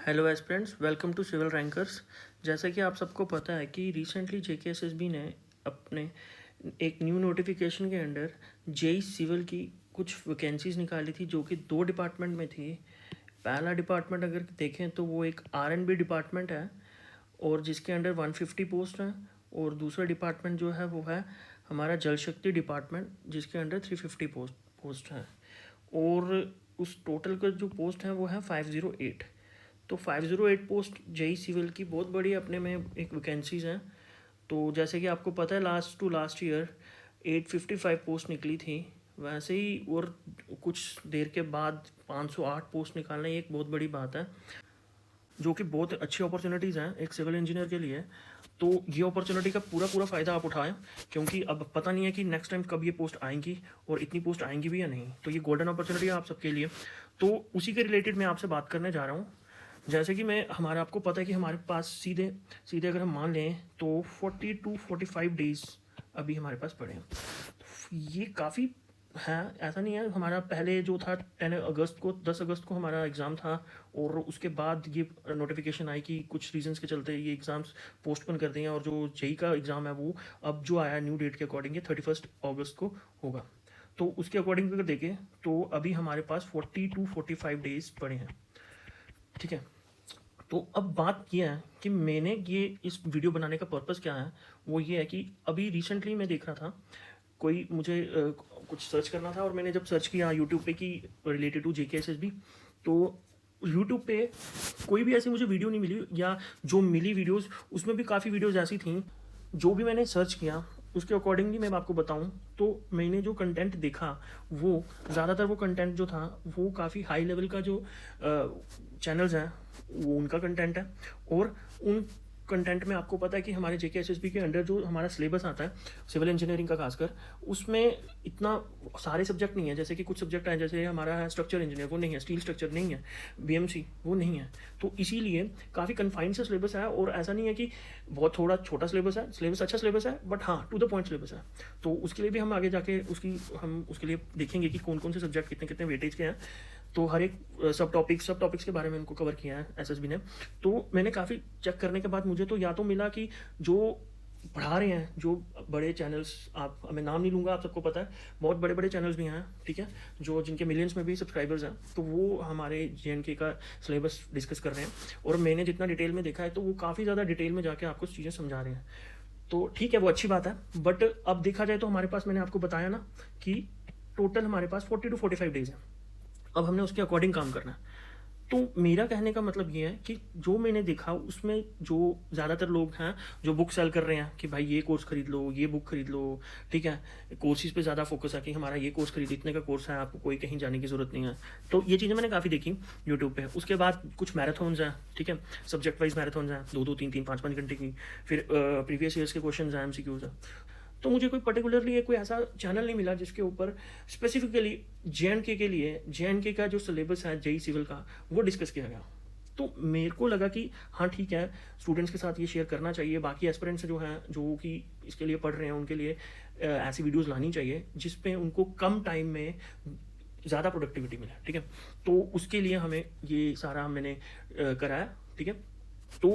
Hello aspirants, welcome to Civil Rankers. जैसा कि आप सबको पता है कि रिसेंटली जेकेएसएसबी ने अपने एक न्यू नोटिफिकेशन के अंडर जेई सिविल की कुछ वैकेंसीज निकाली थी, जो कि दो डिपार्टमेंट में थी। पहला डिपार्टमेंट अगर देखें तो वो एक आरएनबी डिपार्टमेंट है और जिसके अंडर 150 पोस्ट हैं, और दूसरा डिपार्टमेंट जो है वो है हमारा जल शक्ति डिपार्टमेंट, जिसके अंडर 350 पोस्ट हैं। और उस टोटल का जो पोस्ट है वो है 508। तो 508 पोस्ट जेई सिविल की बहुत बड़ी अपने में एक वैकेंसीज हैं। तो जैसे कि आपको पता है last to last year 855 post निकली थी, वैसे ही और कुछ देर के बाद 508 पोस्ट निकालना एक बहुत बड़ी बात है, जो कि बहुत अच्छी अपॉर्चुनिटीज़ हैं एक सिविल इंजीनियर के लिए। तो ये अपॉर्चुनिटी का पूरा पूरा फ़ायदा आप उठाएं, क्योंकि अब पता नहीं है कि नेक्स्ट टाइम कब ये पोस्ट आएंगी और इतनी पोस्ट आएंगी भी या नहीं। तो ये गोल्डन अपॉर्चुनिटी है आप सबके लिए। तो उसी के रिलेटेड मैं आपसे बात करने जा रहा हूँ। जैसे कि मैं हमारा आपको पता है कि हमारे पास सीधे सीधे अगर हम मान लें तो 40 टू 45 डेज़ अभी हमारे पास पड़े हैं। तो ये काफ़ी है, ऐसा नहीं है। हमारा पहले जो था 10 अगस्त को हमारा एग्ज़ाम था, और उसके बाद ये नोटिफिकेशन आई कि कुछ रीजंस के चलते ये एग्ज़ाम्स पोस्टपोन कर दिए हैं, और जो जेई का एग्ज़ाम है वो अब जो आया न्यू डेट के अकॉर्डिंग 31 अगस्त को होगा। तो उसके अकॉर्डिंग अगर देखें तो अभी हमारे पास 40 टू 45 डेज़ पड़े हैं, ठीक है। तो अब बात यह है कि मैंने ये इस वीडियो बनाने का पर्पज़ क्या है। वो ये है कि अभी रिसेंटली मैं देख रहा था, कोई मुझे कुछ सर्च करना था, और मैंने जब सर्च किया यूट्यूब पे कि रिलेटेड टू जेकेएसएसबी, तो यूट्यूब पे कोई भी ऐसी मुझे वीडियो नहीं मिली, या जो मिली वीडियोस उसमें भी काफ़ी वीडियोस ऐसी थी। जो भी मैंने सर्च किया उसके अकॉर्डिंगली मैं आपको बताऊं तो मैंने जो कंटेंट देखा वो ज़्यादातर वो कंटेंट जो था वो काफ़ी हाई लेवल का जो चैनल्स हैं वो उनका कंटेंट है। और उन कंटेंट में आपको पता है कि हमारे जेकेएसएसबी के अंडर जो हमारा सिलेबस आता है सिविल इंजीनियरिंग का खासकर, उसमें इतना सारे सब्जेक्ट नहीं है। जैसे कि कुछ सब्जेक्ट हैं, जैसे हमारा है स्ट्रक्चर इंजीनियर, वो नहीं है। स्टील स्ट्रक्चर नहीं है। बीएमसी वो नहीं है। तो इसीलिए काफ़ी कन्फाइंड सा सिलेबस है, और ऐसा नहीं है कि बहुत थोड़ा छोटा सिलेबस है। सिलेबस अच्छा सिलेबस है, बट हाँ टू द पॉइंट सिलेबस है। तो उसके लिए भी हम आगे जाके हम उसके लिए देखेंगे कि कौन कौन से सब्जेक्ट कितने कितने वेटेज के हैं। तो हर एक सब टॉपिक्स के बारे में उनको कवर किया है एसएसबी ने। तो मैंने काफ़ी चेक करने के बाद मुझे तो या तो मिला कि जो पढ़ा रहे हैं जो बड़े चैनल्स, आप मैं नाम नहीं लूँगा, आप सबको पता है बहुत बड़े बड़े चैनल्स भी हैं, ठीक है, जो जिनके मिलियंस में भी सब्सक्राइबर्स हैं, तो वो हमारे जेएनके का सिलेबस डिस्कस कर रहे हैं। और मैंने जितना डिटेल में देखा है तो वो काफ़ी ज़्यादा डिटेल में जाके आपको चीज़ें समझा रहे हैं। तो ठीक है, वो अच्छी बात है। बट अब देखा जाए तो हमारे पास, मैंने आपको बताया ना कि टोटल हमारे पास 40 टू 45 डेज़ है। अब हमने उसके अकॉर्डिंग काम करना है। तो मेरा कहने का मतलब ये है कि जो मैंने देखा उसमें जो ज़्यादातर लोग हैं जो बुक सेल कर रहे हैं कि भाई ये कोर्स खरीद लो, ये बुक खरीद लो, ठीक है, कोर्सेज पे ज़्यादा फोकस है कि हमारा ये कोर्स खरीद, इतने का कोर्स है, आपको कोई कहीं जाने की ज़रूरत नहीं है। तो ये चीज़ें मैंने काफ़ी देखी यूट्यूब पे। उसके बाद कुछ मैराथन्स हैं, ठीक है, सब्जेक्ट वाइज मैराथन्स हैं, 2-2, 3-3, 5-5 घंटे की। फिर प्रीवियस ईयर्स के क्वेश्चन हैं, एमसीक्यूज हैं। तो मुझे कोई पर्टिकुलरली कोई ऐसा चैनल नहीं मिला जिसके ऊपर स्पेसिफिकली जेएनके के लिए जेएनके का जो सिलेबस है जेई सिविल का वो डिस्कस किया गया। तो मेरे को लगा कि हाँ ठीक है, स्टूडेंट्स के साथ ये शेयर करना चाहिए, बाकी एस्पिरेंट्स जो हैं जो कि इसके लिए पढ़ रहे हैं उनके लिए ऐसी वीडियोस लानी चाहिए जिसपे उनको कम टाइम में ज़्यादा प्रोडक्टिविटी मिले, ठीक है। तो उसके लिए हमें ये सारा मैंने कराया, ठीक है। तो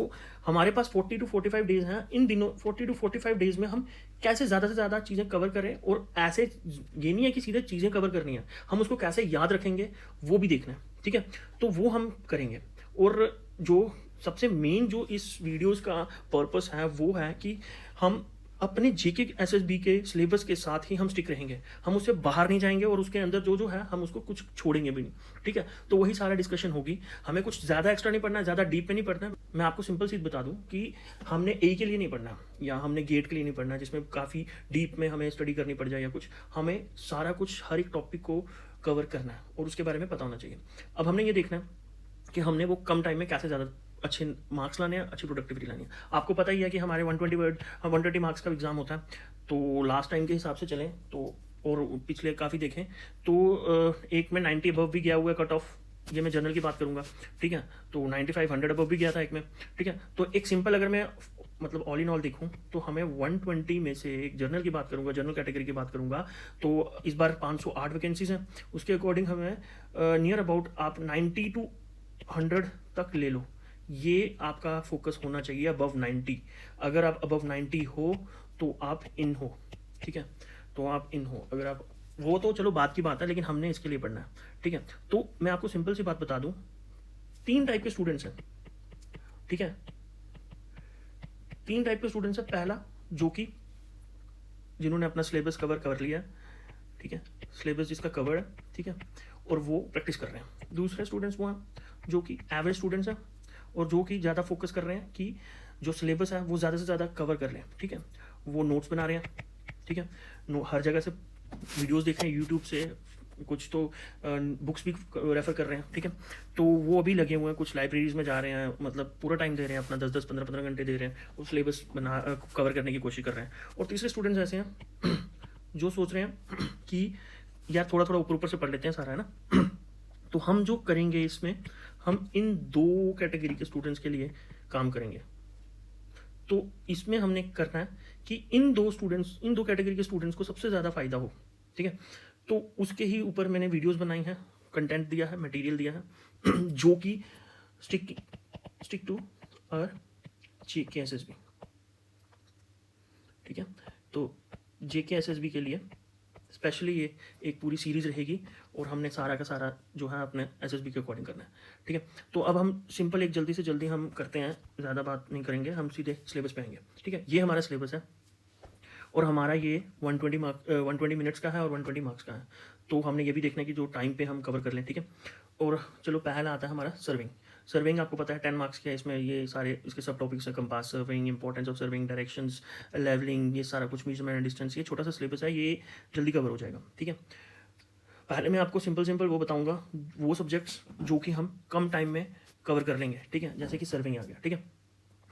हमारे पास 40 टू 45 डेज हैं। इन दिनों 40 टू 45 डेज में हम कैसे ज़्यादा से ज़्यादा चीज़ें कवर करें, और ऐसे ये नहीं है कि सीधे चीज़ें कवर करनी है, हम उसको कैसे याद रखेंगे वो भी देखना है, ठीक है। तो वो हम करेंगे। और जो सबसे मेन जो इस वीडियोस का पर्पस है वो है कि हम अपने जीके एसएसबी के सिलेबस के साथ ही हम स्टिक रहेंगे, हम उससे बाहर नहीं जाएंगे, और उसके अंदर जो जो है हम उसको कुछ छोड़ेंगे भी नहीं, ठीक है। तो वही सारा डिस्कशन होगी। हमें कुछ ज़्यादा एक्स्ट्रा नहीं पढ़ना है, ज़्यादा डीप में नहीं पढ़ना है। मैं आपको सिंपल चीज़ बता दूं कि हमने ए के लिए नहीं पढ़ना, या हमने गेट के लिए नहीं पढ़ना जिसमें काफ़ी डीप में हमें स्टडी करनी पड़ जाए या कुछ। हमें सारा कुछ हर एक टॉपिक को कवर करना है और उसके बारे में पता होना चाहिए। अब हमने ये देखना है कि हमने वो कम टाइम में कैसे ज़्यादा अच्छे मार्क्स लाने हैं, अच्छी प्रोडक्टिविटी लानी है। आपको पता ही है कि हमारे 120 मार्क्स का एग्ज़ाम होता है। तो लास्ट टाइम के हिसाब से चलें तो, और पिछले काफ़ी देखें तो एक में 90 अबव भी गया हुआ है कट ऑफ, ये मैं जनरल की बात करूंगा, ठीक है। तो 95 100 अबव भी गया था एक में, ठीक है। तो एक सिंपल अगर मैं मतलब ऑल इन ऑल देखूं तो हमें 120 में से, एक जनरल की बात करूंगा, जनरल कैटेगरी की बात करूंगा, तो इस बार 508 वैकेंसीज हैं। उसके अकॉर्डिंग हमें नियर अबाउट आप 90 टू 100 तक ले लो, ये आपका फोकस होना चाहिए अबव 90। अगर आप अबव 90 हो तो आप इन हो, ठीक है, तो आप इन हो। अगर आप वो तो चलो बात की बात है, लेकिन हमने इसके लिए पढ़ना है, ठीक है। तो मैं आपको सिंपल सी बात बता दूं, 3 टाइप के स्टूडेंट्स हैं, ठीक है। 3 टाइप के स्टूडेंट्स हैं। पहला, जो कि जिन्होंने अपना सिलेबस कवर कर लिया, ठीक है, सिलेबस जिसका कवर है, ठीक है, और वो प्रैक्टिस कर रहे हैं। दूसरे स्टूडेंट्स वो हैं जो कि एवरेज स्टूडेंट्स हैं और जो कि ज़्यादा फोकस कर रहे हैं कि जो सिलेबस है वो ज़्यादा से ज़्यादा कवर कर लें, ठीक है। वो नोट्स बना रहे हैं, ठीक है, हर जगह से वीडियोस देख रहे हैं, यूट्यूब से, कुछ तो बुक्स भी रेफ़र कर रहे हैं, ठीक है। तो वो अभी लगे हुए हैं, कुछ लाइब्रेरीज में जा रहे हैं, मतलब पूरा टाइम दे रहे हैं अपना, 10-10, 15-15 घंटे दे रहे हैं, उस सिलेबस कवर करने की कोशिश कर रहे हैं। और तीसरे स्टूडेंट्स ऐसे हैं जो सोच रहे हैं कि यार थोड़ा थोड़ा ऊपर ऊपर से पढ़ लेते हैं सारा, है ना। तो हम जो करेंगे इसमें, हम इन 2 कैटेगरी के स्टूडेंट्स के लिए काम करेंगे। तो इसमें हमने करना है कि इन 2 कैटेगरी के स्टूडेंट्स को सबसे ज़्यादा फ़ायदा हो, ठीक है। तो उसके ही ऊपर मैंने वीडियोस बनाई हैं, कंटेंट दिया है, मटेरियल दिया है जो कि स्टिक टू और JKSSB, ठीक है। तो JKSSB के लिए स्पेशली ये एक पूरी सीरीज़ रहेगी और हमने सारा का सारा जो है अपने SSB के अकॉर्डिंग करना है, ठीक है। तो अब हम सिंपल एक जल्दी से जल्दी हम करते हैं, ज़्यादा बात नहीं करेंगे, हम सीधे सिलेबस पे आएंगे, ठीक है। ये हमारा सिलेबस है और हमारा ये 120 मिनट्स का है और 120 मार्क्स का है। तो हमने ये भी देखना है कि जो टाइम पे हम कवर कर लें, ठीक है। और चलो पहला आता है हमारा सर्विंग। सर्विंग आपको पता है 10 मार्क्स का है, इसमें ये सारे इसके सब टॉपिक्स हैं, compass surveying, importance of surveying, directions, levelling, ये सारा कुछ, मेजरमेंट एंड डिस्टेंस, ये छोटा सा सिलेबस है, ये जल्दी कवर हो जाएगा, ठीक है। पहले मैं आपको सिंपल वो बताऊंगा, वो सब्जेक्ट्स जो कि हम कम टाइम में कवर कर लेंगे, ठीक है, जैसे कि सर्विंग आ गया, ठीक है।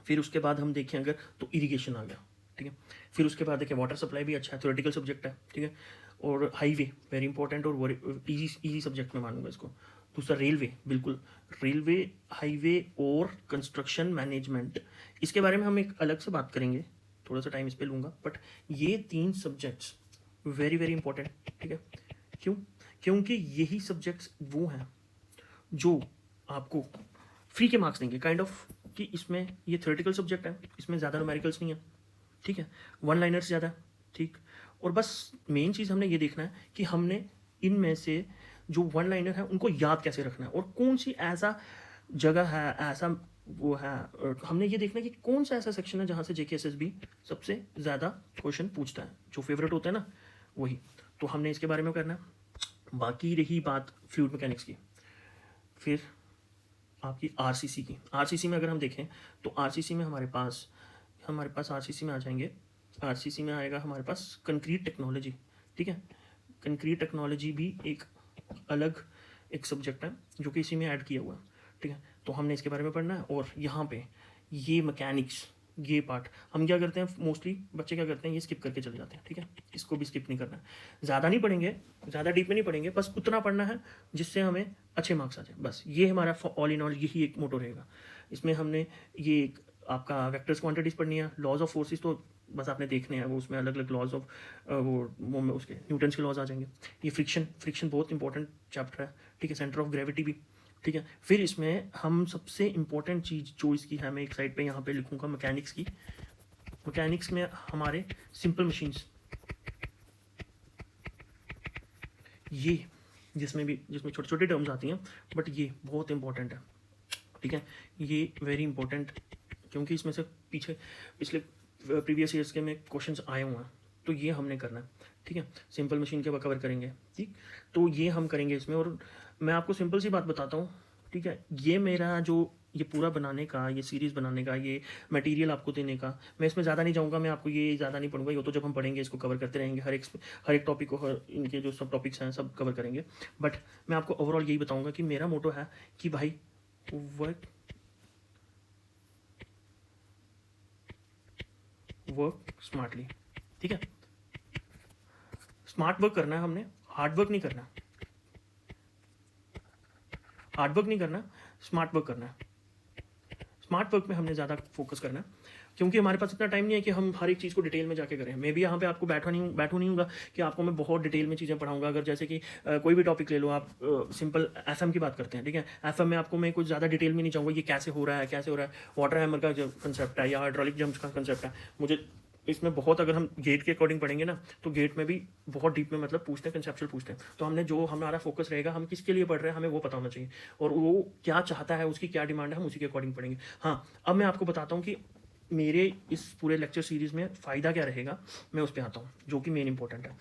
फिर उसके बाद हम देखें अगर तो इरिगेशन आ गया, ठीक है। फिर उसके बाद देखिए वाटर सप्लाई भी अच्छा है, थ्योरेटिकल सब्जेक्ट है, ठीक है। और हाईवे वेरी इंपॉर्टेंट और इजी सब्जेक्ट में मानूंगा इसको। दूसरा रेलवे, बिल्कुल रेलवे, हाईवे और कंस्ट्रक्शन मैनेजमेंट, इसके बारे में हम एक अलग से बात करेंगे, थोड़ा सा टाइम इस पर लूँगा, बट ये 3 सब्जेक्ट्स वेरी वेरी इंपॉर्टेंट, ठीक है। क्यों? क्योंकि यही सब्जेक्ट्स वो हैं जो आपको फ्री के मार्क्स देंगे, काइंड ऑफ कि इसमें ये थ्योरेटिकल सब्जेक्ट है, इसमें ज़्यादा न्यूमेरिकल्स नहीं है, ठीक है, 1 लाइनर्स ज़्यादा, ठीक। और बस मेन चीज़ हमने ये देखना है कि हमने इनमें से जो 1 लाइनर है उनको याद कैसे रखना है और कौन सी ऐसा जगह है, ऐसा वो है, और हमने ये देखना है कि कौन सा ऐसा सेक्शन है जहाँ से JKSSB सबसे ज़्यादा क्वेश्चन पूछता है, जो फेवरेट होता है ना वही। तो हमने इसके बारे में करना है। बाकी रही बात फ्लूइड मैकेनिक्स की, फिर आपकी RCC की। RCC में अगर हम देखें तो RCC में हमारे पास RCC में आ जाएंगे, RCC में आएगा हमारे पास कंक्रीट टेक्नोलॉजी, ठीक है। कंक्रीट टेक्नोलॉजी भी एक अलग एक सब्जेक्ट है जो कि इसी में ऐड किया हुआ है, ठीक है। तो हमने इसके बारे में पढ़ना है। और यहाँ पे ये मैकेनिक्स, ये पार्ट हम क्या करते हैं, मोस्टली बच्चे क्या करते हैं, ये स्किप करके चले जाते हैं, ठीक है। इसको भी स्किप नहीं करना है, ज़्यादा नहीं पढ़ेंगे, ज़्यादा डीप में नहीं पढ़ेंगे, बस उतना पढ़ना है जिससे हमें अच्छे मार्क्स आ जाए, बस ये हमारा ऑल इन ऑल यही एक मोटो रहेगा। इसमें हमने ये एक आपका वेक्टर्स क्वांटिटीज़ पढ़नी है, लॉज ऑफ फोर्सेस तो बस आपने देखने हैं, वो उसमें अलग अलग लॉज ऑफ वो में उसके न्यूटन्स के लॉज आ जाएंगे। ये फ्रिक्शन बहुत इंपॉर्टेंट चैप्टर है, ठीक है। सेंटर ऑफ ग्रेविटी भी, ठीक है। फिर इसमें हम सबसे इंपॉर्टेंट चीज़ जो इसकी है, मैं एक साइड पे यहाँ पे लिखूँगा मैकेनिक्स की। मैकेनिक्स में हमारे सिंपल मशीन्स, ये जिसमें छोटे छोटे टर्म्स आती हैं, बट ये बहुत इंपॉर्टेंट है, ठीक है। ये वेरी इंपॉर्टेंट, क्योंकि इसमें से पिछले प्रीवियस ईयर्स के में क्वेश्चंस आए हुए हैं, तो ये हमने करना है, ठीक है। सिंपल मशीन के कवर करेंगे, ठीक। तो ये हम करेंगे इसमें। और मैं आपको सिंपल सी बात बताता हूँ, ठीक है। ये मेरा जो ये पूरा बनाने का, ये सीरीज़ बनाने का, ये मटेरियल आपको देने का, मैं इसमें ज़्यादा नहीं जाऊँगा, मैं आपको ये ज़्यादा नहीं पढ़ूंगा, ये तो जब हम पढ़ेंगे इसको कवर करते रहेंगे, हर एक टॉपिक को, हर इनके जो सब टॉपिक्स हैं सब कवर करेंगे। बट मैं आपको ओवरऑल यही बताऊँगा कि मेरा मोटो है कि भाई वर्क स्मार्टली, ठीक है। स्मार्ट वर्क करना है हमने, हार्ड वर्क नहीं करना, स्मार्ट वर्क करना है। स्मार्ट वर्क में हमने ज़्यादा फोकस करना है। क्योंकि हमारे पास इतना टाइम नहीं है कि हम हर एक चीज़ को डिटेल में जाके करें। मैं भी यहाँ पे आपको बैठू नहीं हूँगा कि आपको मैं बहुत डिटेल में चीज़ें पढ़ाऊँगा। अगर जैसे कि कोई भी टॉपिक ले लो आप, सिंपल एफएम की बात करते हैं, ठीक है, एफएम में आपको मैं कुछ ज़्यादा डिटेल में नहीं चाहूँगा ये कैसे हो रहा है, कैसे हो रहा है, वाटर हैमर का जो कंसेप्ट है या हाइड्रोलिक जंप्स का कंसेप्ट है, मुझे इसमें बहुत, अगर हम गेट के अकॉर्डिंग पढ़ेंगे ना तो गेट में भी बहुत डीप में मतलब पूछते हैं, कंसेप्चुअल पूछते हैं। तो हमने जो हमारा फोकस रहेगा, हम किसके लिए पढ़ रहे हैं हमें वो पता होना चाहिए, और वो क्या चाहता है, उसकी क्या डिमांड है, हम उसी के अकॉर्डिंग पढ़ेंगे। हाँ, अब मैं आपको बताता हूँ कि मेरे इस पूरे लेक्चर सीरीज़ में फ़ायदा क्या रहेगा, मैं उस पर आता हूँ, जो कि मेन इंपॉर्टेंट है।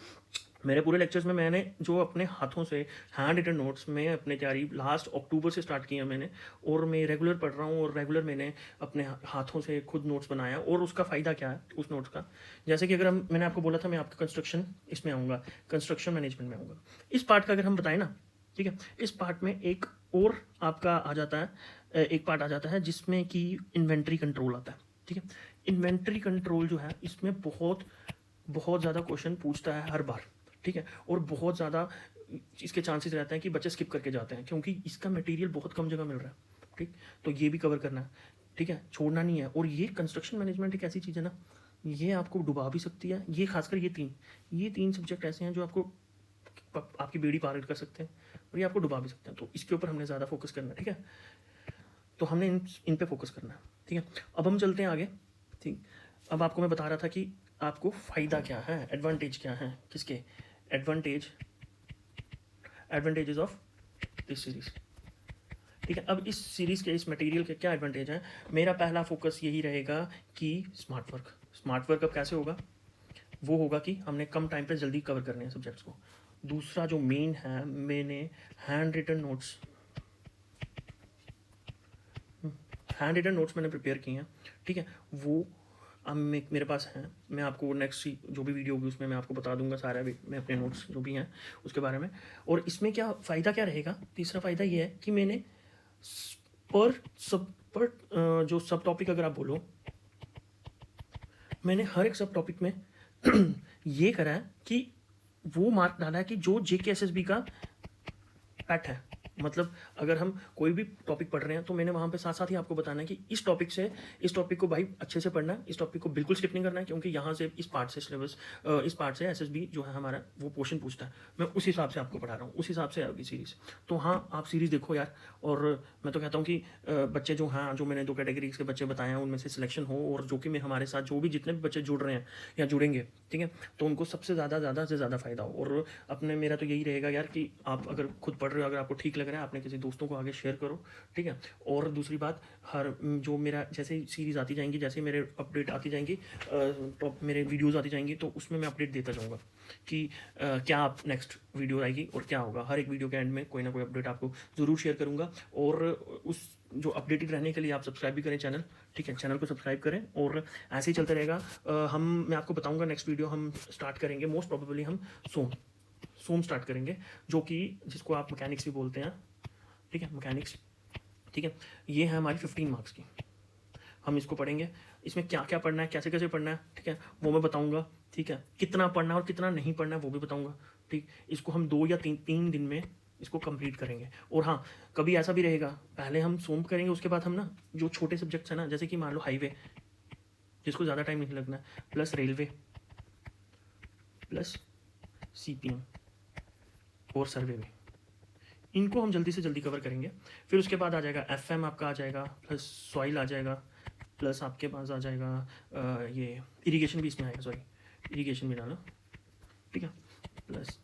मेरे पूरे लेक्चर्स में मैंने जो अपने हाथों से हैंड रिटन नोट्स में अपने तैयारी लास्ट अक्टूबर से स्टार्ट किया मैंने, और मैं रेगुलर पढ़ रहा हूँ, और रेगुलर मैंने अपने हाथों से खुद नोट्स बनाया। और उसका फ़ायदा क्या है उस नोट्स का, जैसे कि अगर हम, मैंने आपको बोला था मैं आपका कंस्ट्रक्शन इसमें आऊँगा, कंस्ट्रक्शन मैनेजमेंट में आऊँगा। इस पार्ट का अगर हम बताएं ना, ठीक है, इस पार्ट में एक और आपका आ जाता है, एक पार्ट आ जाता है जिसमें कि इन्वेंट्री कंट्रोल आता है, ठीक है। इन्वेंट्री कंट्रोल जो है इसमें बहुत बहुत ज़्यादा क्वेश्चन पूछता है हर बार, ठीक है, और बहुत ज़्यादा इसके चांसेस रहते हैं कि बच्चे स्किप करके जाते हैं, क्योंकि इसका मटेरियल बहुत कम जगह मिल रहा है, ठीक। तो ये भी कवर करना है, ठीक है, छोड़ना नहीं है। और ये कंस्ट्रक्शन मैनेजमेंट एक ऐसी चीज़ है ना, ये आपको डुबा भी सकती है। ये खासकर ये तीन सब्जेक्ट ऐसे हैं जो आपको आपकी बेड़ी पार कर सकते हैं, और ये आपको डुबा भी सकते हैं। तो इसके ऊपर हमने ज़्यादा फोकस करना है, ठीक है। तो हमने इन पे फोकस करना है, ठीक है। अब हम चलते हैं आगे, ठीक। अब आपको मैं बता रहा था कि आपको फ़ायदा क्या है, एडवांटेज क्या है, किसके एडवांटेजेस ऑफ दिस सीरीज़, ठीक है। अब इस सीरीज़ के, इस मटेरियल के क्या एडवांटेज हैं। मेरा पहला फोकस यही रहेगा कि स्मार्ट वर्क अब कैसे होगा, वो होगा कि हमने कम टाइम पे जल्दी कवर करने हैं सब्जेक्ट्स को। दूसरा जो मेन है, मैंने हैंड रिटन नोट्स मैंने प्रिपेयर किए हैं, ठीक है। वो अब मेरे पास हैं, मैं आपको नेक्स्ट जो भी वीडियो होगी उसमें मैं आपको बता दूंगा सारा भी, मैं अपने नोट्स जो भी हैं उसके बारे में। और इसमें क्या फ़ायदा क्या रहेगा, तीसरा फ़ायदा ये है कि मैंने जो सब टॉपिक अगर आप बोलो, मैंने हर एक सब टॉपिक में ये करा है कि वो मार्क डाला है कि जो JKSSB का पैट है। मतलब अगर हम कोई भी टॉपिक पढ़ रहे हैं तो मैंने वहाँ पे साथ साथ ही आपको बताना है कि इस टॉपिक को भाई अच्छे से पढ़ना है, इस टॉपिक को बिल्कुल स्किप नहीं करना है, क्योंकि यहाँ से इस पार्ट से SSB जो है हमारा वो पोर्शन पूछता है। मैं उस हिसाब से आपको पढ़ा रहा हूँ, उस हिसाब से आएगी सीरीज़। तो हाँ, आप सीरीज़ देखो यार। और मैं तो कहता हूँ कि बच्चे जो मैंने 2 कैटेगरीज के बच्चे बताए हैं उनमें से सिलेक्शन हो, और जो कि मैं हमारे साथ जो भी जितने भी बच्चे जुड़ रहे हैं या जुड़ेंगे, ठीक है, तो उनको सबसे ज़्यादा से ज़्यादा फ़ायदा हो। और अपने मेरा तो यही रहेगा यार कि आप अगर खुद पढ़ रहे हो, अगर आपको ठीक लग रहा है, आपने किसी दोस्तों को आगे शेयर करो, ठीक है। और दूसरी बात, जो मेरा जैसे सीरीज़ आती जाएंगी, जैसे मेरे अपडेट आती जाएंगी, मेरे वीडियोज़ आती जाएंगी, तो उसमें मैं अपडेट देता जाऊँगा कि क्या आप नेक्स्ट वीडियो आएगी और क्या होगा। हर एक वीडियो के एंड में कोई ना कोई अपडेट आपको ज़रूर शेयर करूँगा। और उस जो अपडेटेड रहने के लिए आप सब्सक्राइब भी करें चैनल, ठीक है, चैनल को सब्सक्राइब करें, और ऐसे ही चलता रहेगा। मैं आपको बताऊँगा नेक्स्ट वीडियो हम स्टार्ट करेंगे, मोस्ट प्रोबेबली हम सोम स्टार्ट करेंगे, जो कि जिसको आप मैकेनिक्स भी बोलते हैं, ठीक है, मैकेनिक्स, ठीक है। ये है हमारी 15 मार्क्स की, हम इसको पढ़ेंगे। इसमें क्या क्या पढ़ना है, कैसे कैसे पढ़ना है, ठीक है, वो मैं बताऊंगा, ठीक है। कितना पढ़ना है और कितना नहीं पढ़ना है वो भी बताऊंगा, ठीक। इसको हम 2 या 3 दिन में इसको कंप्लीट करेंगे। और हाँ, कभी ऐसा भी रहेगा, पहले हम सोम करेंगे, उसके बाद हम ना जो छोटे सब्जेक्ट्स हैं ना, जैसे कि मान लो हाईवे, जिसको ज़्यादा टाइम नहीं लगना है, प्लस रेलवे, प्लस CPM और सर्वे में, इनको हम जल्दी से जल्दी कवर करेंगे। फिर उसके बाद आ जाएगा FM आपका आ जाएगा, प्लस सॉइल आ जाएगा, प्लस आपके पास आ जाएगा ये इरिगेशन भी इसमें आएगा, सॉरी इरिगेशन भी डालो, ठीक है, प्लस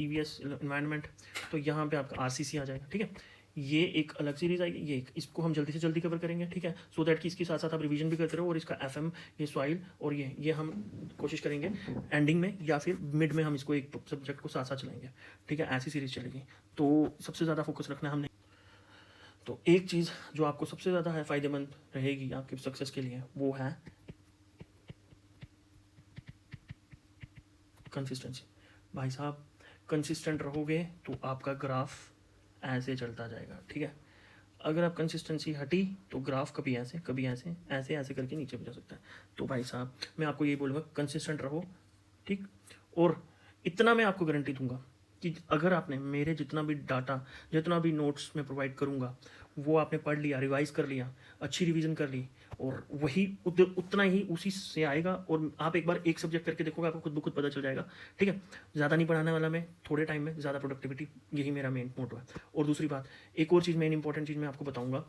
EVS इन्वायरमेंट। तो यहाँ पे आपका RCC आ जाएगा, ठीक है। ये एक अलग सीरीज़ आएगी, इसको हम जल्दी से जल्दी कवर करेंगे, ठीक है, सो दैट कि इसके साथ साथ आप रिवीजन भी करते रहो। और इसका FM, ये सॉइल और ये हम कोशिश करेंगे एंडिंग में या फिर मिड में हम इसको एक सब्जेक्ट को साथ साथ चलाएंगे, ठीक है, ऐसी सीरीज़ चलेगी। तो सबसे ज़्यादा फोकस रखना हमने। तो एक चीज़ जो आपको सबसे ज़्यादा है फ़ायदेमंद रहेगी आपके सक्सेस के लिए, वो है कंसिस्टेंसी। भाई साहब, कंसिस्टेंट रहोगे तो आपका ग्राफ ऐसे चलता जाएगा, ठीक है। अगर आप कंसिस्टेंसी हटी तो ग्राफ कभी ऐसे कभी ऐसे ऐसे ऐसे करके नीचे भी जा सकता है। तो भाई साहब, मैं आपको यही बोलूँगा, कंसिस्टेंट रहो, ठीक। और इतना मैं आपको गारंटी दूंगा कि अगर आपने मेरे जितना भी डाटा, जितना भी नोट्स मैं प्रोवाइड करूँगा, वो आपने पढ़ लिया, रिवाइज़ कर लिया, अच्छी रिवीजन कर ली, और वही उतना ही उसी से आएगा, और आप एक बार एक सब्जेक्ट करके देखोगे, आपको खुद ब खुद पता चल जाएगा। ठीक है, ज़्यादा नहीं पढ़ाने वाला मैं, थोड़े टाइम में ज़्यादा प्रोडक्टिविटी, यही मेरा मेन मोटो है। और दूसरी बात, एक और चीज़, मेन इंपॉर्टेंट चीज़ मैं आपको बताऊँगा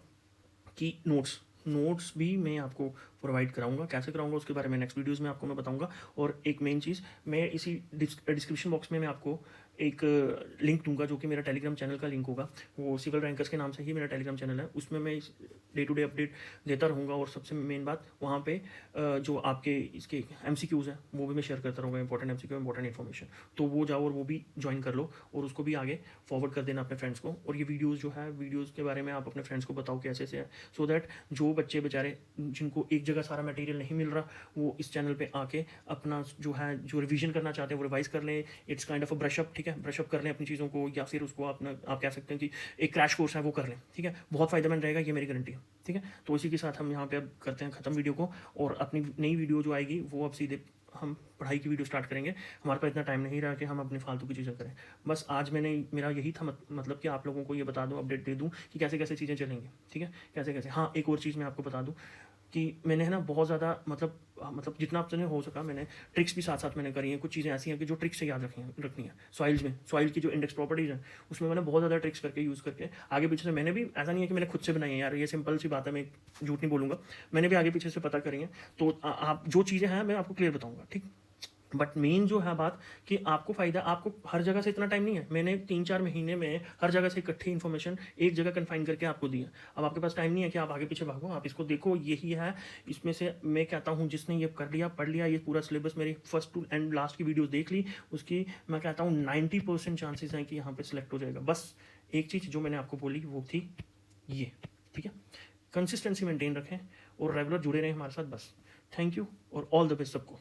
कि नोट्स भी मैं आपको प्रोवाइड कराऊंगा। कैसे कराऊंगा उसके बारे में नेक्स्ट वीडियोस में आपको मैं बताऊंगा। और एक मेन चीज़, मैं इसी डिस्क्रिप्शन बॉक्स में मैं आपको एक लिंक दूंगा, जो कि मेरा टेलीग्राम चैनल का लिंक होगा। वो सिविल रैंकर्स के नाम से ही मेरा टेलीग्राम चैनल है, उसमें मैं डे टू डे अपडेट देता रहूँगा। और सबसे मेन बात, वहाँ पे जो आपके इसके MCQs हैं वो भी मैं शेयर करता रहूँगा, इंपॉर्टेंट MCQ, इंपॉर्टेंट इन्फॉर्मेशन। तो वो जाओ और वो भी ज्वाइन कर लो, और उसको भी आगे फॉरवर्ड कर देना अपने फ्रेंड्स को। और ये वीडियोज़ जो है, वीडियोज़ के बारे में आप अपने फ्रेंड्स को बताओ कैसे से है, सो दैट जो बच्चे बेचारे जिनको एक जगह सारा मटेरियल नहीं मिल रहा, वो इस चैनल पे आके अपना जो है, जो रिवीजन करना चाहते हैं वो रिवाइज कर लें। It's kind of a brush-up. ठीक है, ब्रशअप कर लें अपनी चीज़ों को, या फिर उसको अपना, आप कह सकते हैं कि एक क्रैश कोर्स है वो कर लें। ठीक है, बहुत फ़ायदेमंद रहेगा, ये मेरी गारंटी है। ठीक है, तो इसी के साथ हम यहाँ पे अब करते हैं ख़त्म वीडियो को, और अपनी नई वीडियो जो आएगी वो अब सीधे हम पढ़ाई की वीडियो स्टार्ट करेंगे। हमारे पास इतना टाइम नहीं रहा कि हम अपनी फालतू की चीज़ें करें। बस आज मेरा यही था, मतलब कि आप लोगों को ये बता दूं, अपडेट दे दूं कि कैसे कैसे चीज़ें चलेंगी। ठीक है, कैसे कैसे। हाँ, एक और चीज़ मैं आपको बता दूं कि मैंने है ना बहुत ज़्यादा, मतलब जितना आपसे हो सका मैंने ट्रिक्स भी साथ साथ मैंने करी हैं। कुछ चीज़ें ऐसी हैं कि जो ट्रिक्स से याद रखनी है। सॉइल की जो इंडेक्स प्रॉपर्टीज़ हैं, उसमें मैंने बहुत ज़्यादा ट्रिक्स करके यूज़ करके आगे पीछे से, मैंने भी, ऐसा नहीं है कि मैंने खुद से बनाई है यार, ये सिंपल सी बात है, मैं झूठ नहीं बोलूँगा, मैंने भी आगे पीछे से पता करी है। तो आप जो चीज़ें हैं मैं आपको क्लियर बताऊँगा। ठीक, बट मेन जो है बात, कि आपको फ़ायदा, आपको हर जगह से इतना टाइम नहीं है। मैंने 3-4 महीने में हर जगह से इकट्ठी इन्फॉर्मेशन एक जगह कन्फाइन करके आपको दी है। अब आपके पास टाइम नहीं है कि आप आगे पीछे भागो, आप इसको देखो, यही है। इसमें से मैं कहता हूँ, जिसने ये कर लिया, पढ़ लिया, ये पूरा सिलेबस मेरी फर्स्ट टू एंड लास्ट की वीडियोज़ देख ली, उसकी मैं कहता हूँ 90% चांसेस हैं कि यहाँ पर सिलेक्ट हो जाएगा। बस एक चीज़ जो मैंने आपको बोली वो थी ये। ठीक है, कंसिस्टेंसी मेंटेन रखें और रेगुलर जुड़े रहें हमारे साथ। बस थैंक यू, और ऑल द बेस्ट सबको।